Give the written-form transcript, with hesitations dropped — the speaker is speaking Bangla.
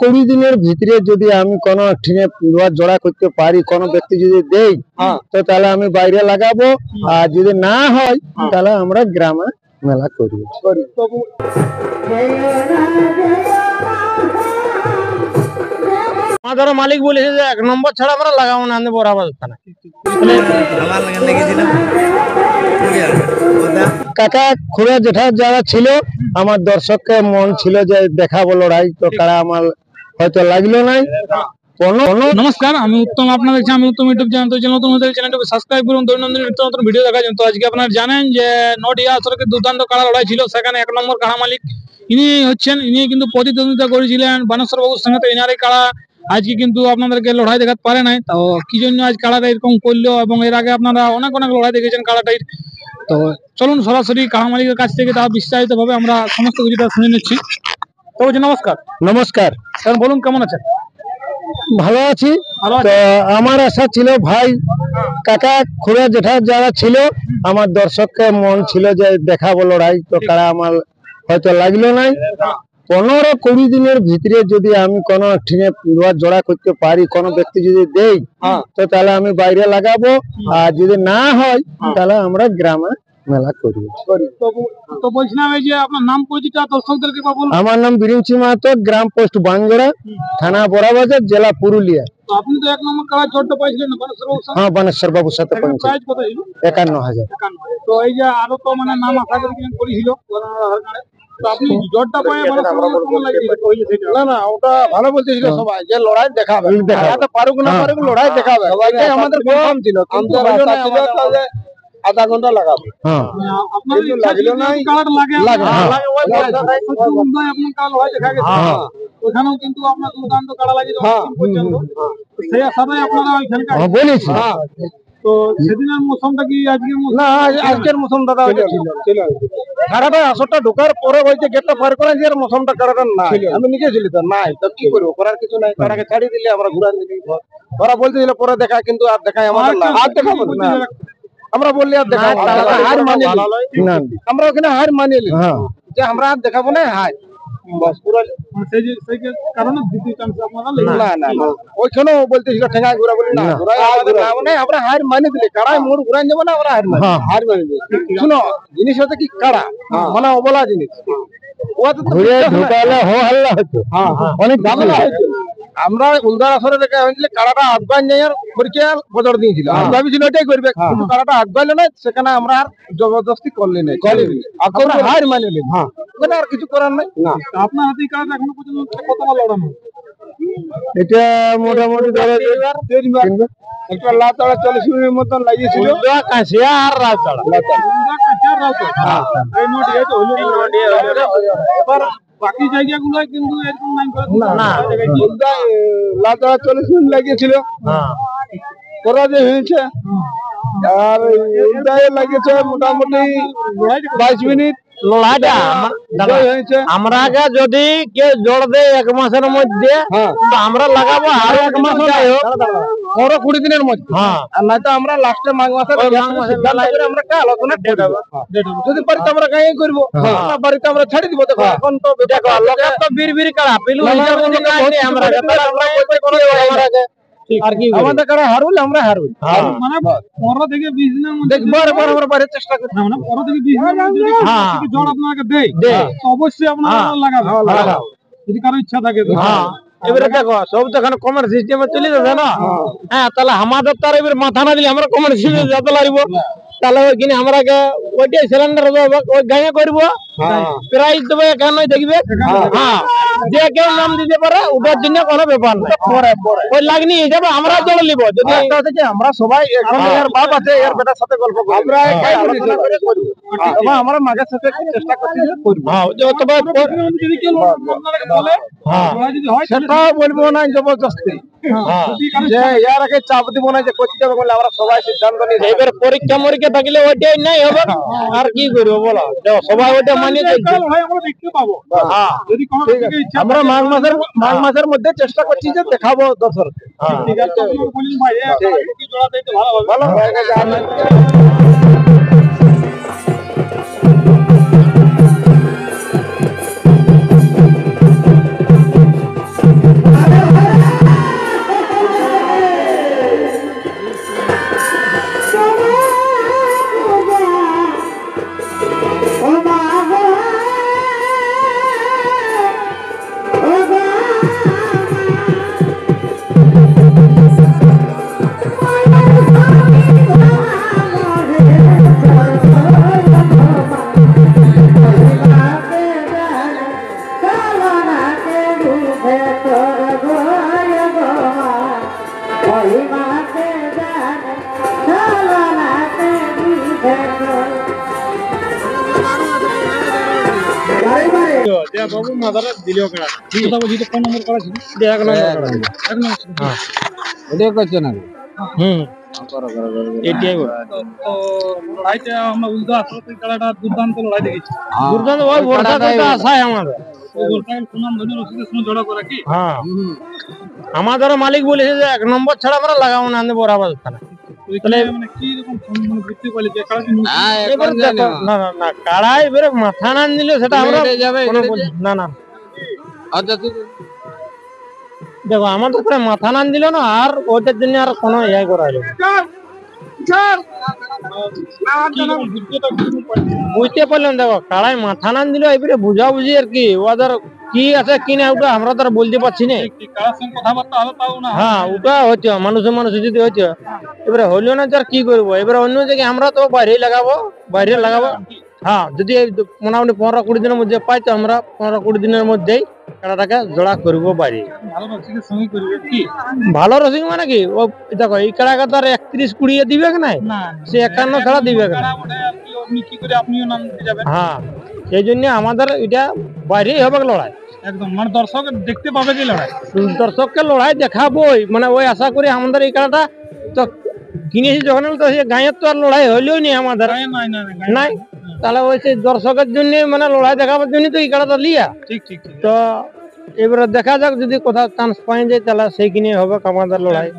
15-20 দিনের ভিতরে যদি আমি কোনো ঠিনে জোড়া করতে পারি, কোনো ব্যক্তি যদি দেই তো তাহলে আমি বাইরে লাগাবো, আর যদি না হয় তাহলে আমরা গ্রামে মেলা করি। ধরো মালিক বলেছে যে 1 নম্বর ছাড়া আমরা লাগাবো না, আমি বরাবর থানা কাকা খুড়া জেঠা যারা ছিল আমার দর্শককে মন ছিল যে দেখাবো লড়াই, তো তারা আমার হয়তো লাগলো নাই। নমস্কার, আমি উত্তম, আপনারা দেখছেন আমি উত্তম ইউটিউব চ্যানেল। তো নতুন চ্যানেলটাকে সাবস্ক্রাইব করুন, দৈনন্দিন নিত্য নতুন ভিডিও দেখার জন্য। তো আজকে আপনারা জানেন যে নডিয়া সড়কের দুর্দান্ত কাড়া লড়াই ছিল, সেখানে 1 নম্বর কাড়া মালিক ইনি হচ্ছেন, ইনি কিন্তু প্রতিদ্বন্দ্বিতা করেছিলেন বানেশ্বর বাবুর সঙ্গে। তো এনারই কাড়া আজকে কিন্তু আপনাদেরকে লড়াই দেখাতে পারে নাই, তো কি জন্য আজ কাড়াটা এরকম করলো, এবং এর আগে আপনারা অনেক লড়াই দেখেছেন কাড়াটাই। তো চলুন সরাসরি কাড়া মালিকের কাছ থেকে তার বিস্তারিত ভাবে আমরা সমস্ত কিছুটা শুনে নিচ্ছি। তো নমস্কার। নমস্কার স্যার, বলুন কেমন আছেন? ভালো আছি। তো আমার আশা ছিল ভাই কাকা খুড়া জেঠা যারা ছিল আমার দর্শককে মন ছিল যে দেখাবো লড়াই, তো তারা আমার হয়তো লাগলো নাই। 15-20 দিনের ভিতরে যদি আমি কোনো ঠিনে জোড়া করতে পারি, কোনো ব্যক্তি যদি দেই তো তাহলে আমি বাইরে লাগাবো, আর যদি না হয় তাহলে আমরা গ্রামে মেলা করি। তো বলছিলাম এই যে আপনার নাম পরিচিত দর্শকদেরকে বলুন। আমার নাম বিরিঞ্চি মাহাতো, গ্রাম পোস্ট বানজোড়া, থানা বড়াবাজার, জেলা পুরুলিয়া। তো আপনি তো 1 নম্বর কাড়া জোরটা পাইছিলেন বানেশ্বর বাবুর সাথে? হ্যাঁ, বানেশ্বর বাবুর সাথে প্রাইস কত ছিল? 51,000। তো এই যে আরো তো নাম আশা করে করেছিল, তো আপনি জোরটা পায় বানেশ্বর বাবুর কেমন লাগে? না ওটা ভালো বলতেছিল সবাই যে লড়াই দেখাবে, দেখাতে পারুক না পারুক লড়াই দেখাবে, সবাইটাই আমাদের কনফার্ম ছিল। কিন্তু আধা ঘন্টা লাগাবো, আপনার লাগলো না ওখানেও কিন্তু আপনার দুর্দান্ত কাড়া লাগে পর্যন্ত, সেই আশাটাই আপনারা ওইখানকার বলেছি। তো সেদিনের মৌসুমটা কি আজকের মৌসুম? না, আজকের মৌসুম দাদা ছিল। কাড়াটা আসরটা ঢোকার পরে হয়েছে গেটটা পার করে যে মৌসুমটা কাড়াটা নাই, আমি নিজে ছিল তো নাই, তো কি করবো, করার কিছু নাই। কাড়াকে ছাড়ি দিলে আমরা ঘুরা দিলি, ওরা বলতেছিল পরে দেখা, কিন্তু আর দেখাই আমাদের আর দেখাবো না। আমরা বললি আর দেখাবো, হার মানি না, আমরা ওখানে হার মানি যে আমরা আর দেখাবো না, হার ওইখানেও বলতেছিল ঠেঙ্গা ঘুরা বলি না, আমরা হার মানি দিলে কাড়াই মোড় ঘুরাই যাবো না, আমরা হার মানি দিই। শুনো, জিনিস হচ্ছে কি কাড়া মানে অবলা জিনিস, অনেক ঝামেলা হয়েছে। আমরা উলদার আসরে দেখা হয়েছিল কাড়াটা আধবাই নেওয়ার পরীক্ষা বদর দিয়েছিল, আমি ভাবিছিল এটাই করবে, কিন্তু কাড়াটা আধবাইলো না, সেখানে আমরা আর জবরদস্তি করলি নাই, হার মানিলি, ওখানে আর কিছু করার নাই। আপনার হাতে কাড়াটা এখনো পর্যন্ত কতবার লড়ানো? এটা মোটামুটি একটা লাতাড়া 40 মিনিটের মতন লাগিয়েছিল, আর রাতাড়া এবার বাকি জায়গাগুলো কিন্তু এরকম নাই, লাতাড়া 40 মিনিট লাগিয়েছিল, পরাজয় হয়েছে। আর লাগিয়েছে মোটামুটি 22 মিনিট লড়াইটা। আমরা যদি কেউ জোর দেয় 1 মাসের মধ্যে, তো আমরা লাগাবো আর 1 মাস 15-20 দিনের মধ্যে, আর নয়তো আমরা লাস্টে মাঘ মাসের আমরা একটা আলোচনা দিয়ে দেবো। যদি পারি তো আমরা গায়ে করবো, বাড়িতে আমরা ছাড়ি দিব। দেখো এখন তো বীর কাড়া পেলু আর কি আমাদের কাড়া হারুল, আমরা হারুল মানে 15 থেকে 20 দিনের মধ্যে আমরা বাইরে চেষ্টা করি, মানে 15 থেকে 20 দিনের মধ্যে যদি জোর আপনাকে দেয় তো অবশ্যই আপনারা লাগাবেন, যদি কারো ইচ্ছা থাকে। এবারে দেখো সব তো এখন কমার সিস্টেমে চলে যাচ্ছে না, তাহলে আমাদের তার এবার মাথা না দিলে আমরা কমার সিস্টেমে যেতে লাগবো, তাহলে ওইখানে আমরা ওইটাই সিলিন্ডার ওই গায়ে করবো, প্রাইস দেবো এখানে দেখবে, যে কেউ নাম দিতে পারে ওটার জন্য কোনো ব্যাপার নাই, ওই লাগনি হিসাবে আমরা চলে নিব। যদি আমরা সবাই এখন এর বাপ আছে, এর বেটার সাথে গল্প করি, আমরা আমরা মাঝের সাথে চেষ্টা করছি যে করবো, যদি কেউ আপনাকে বলে যদি হয় সেটা বলবো না জবরদস্তি, যে ইয়ার আগে চাপ দিব না যে করতে হবে বলে আমরা সবাই সিদ্ধান্ত নিই। এবার পরীক্ষা মরীক্ষা থাকলে ওইটাই নাই হবে, আর কি করবো বলো, সবাই ওইটা মানিয়ে আমরা দেখতে পাবো। যদি কোনো আমরা মাঘ মাসের মধ্যে চেষ্টা করছি যে দেখাবো দর্শক। ঠিক আছে, বলুন ভাই কি জোড়া দিতে ভালো হবে? ভালো হয়ে গেছে। যে বাবু মাদারে দিল কাড়া কথা বলছি তো কোন নম্বর কাড়া ছিল এক নম্বর কাড়া এক নম্বর ছিল। হ্যাঁ ওটা করছে না এটাই বল তো লড়াইটা আমরা উল্টো আসলে তো কাড়াটা দুর্দান্ত লড়াই দেখেছি দুর্দান্ত ওই বর্ষাটা আশায় আমাদের ওই বর্ষায় সুনাম ধরে রসিদের সঙ্গে জড়া করা কি হ্যাঁ আমাদের মালিক বলেছে যে এক নম্বর ছাড়া আমরা লাগাবো না আনতে বরাবর থানা তাহলে মানে কি রকম মানে বুঝতে পারলি যে কাড়া এবার দেখো না না না কাড়া এবারে মাথা না নিলে সেটা আমরা না না আচ্ছা দেখো আমাদের করে মাথা না দিল না আর ওদের জন্য আর কোনো ইয়ে করা যাবে বুঝতে পারলাম দেখো কাড়াই মাথা না দিল এবারে বুঝাবুঝি আর কি ওদের কি আছে কি না ওটা আমরা তো আর বলতে পারছি না হ্যাঁ ওটা হচ্ছে মানুষে মানুষে যদি হচ্ছে এবারে হইলো না যার কি করবো এবারে অন্য জায়গায় আমরা তো বাইরে লাগাবো হ্যাঁ যদি মোটামুটি 15-20 দিনের মধ্যে পাই তো আমরা 15-20 দিনের মধ্যেই কাড়াটাকে জোড়া করবো বাইরে ভালো রসিক মানে কি ও দেখো এই কাড়াকে তো আর 31-20 দিবে না সে 51 ছাড়া দিবে না হ্যাঁ সেই জন্য আমাদের এটা বাইরেই হবে লড়াই একদম মানে দর্শক দেখতে পাবে কি লড়াই দর্শককে লড়াই দেখাবোই মানে ওই আশা করি আমাদের এই কাড়াটা তো কিনেছি যখন তো সে গাঁয়ের তো আর লড়াই হইলেও নি আমাদের নাই তাহলে ওই সেই দর্শকের জন্য মানে লড়াই দেখাবার জন্য তো এই কাড়াটা লিয়া ঠিক তো এবারে দেখা যাক যদি কোথাও চান্স পাই যায় তাহলে সেই কিনে হবে আমাদের লড়াই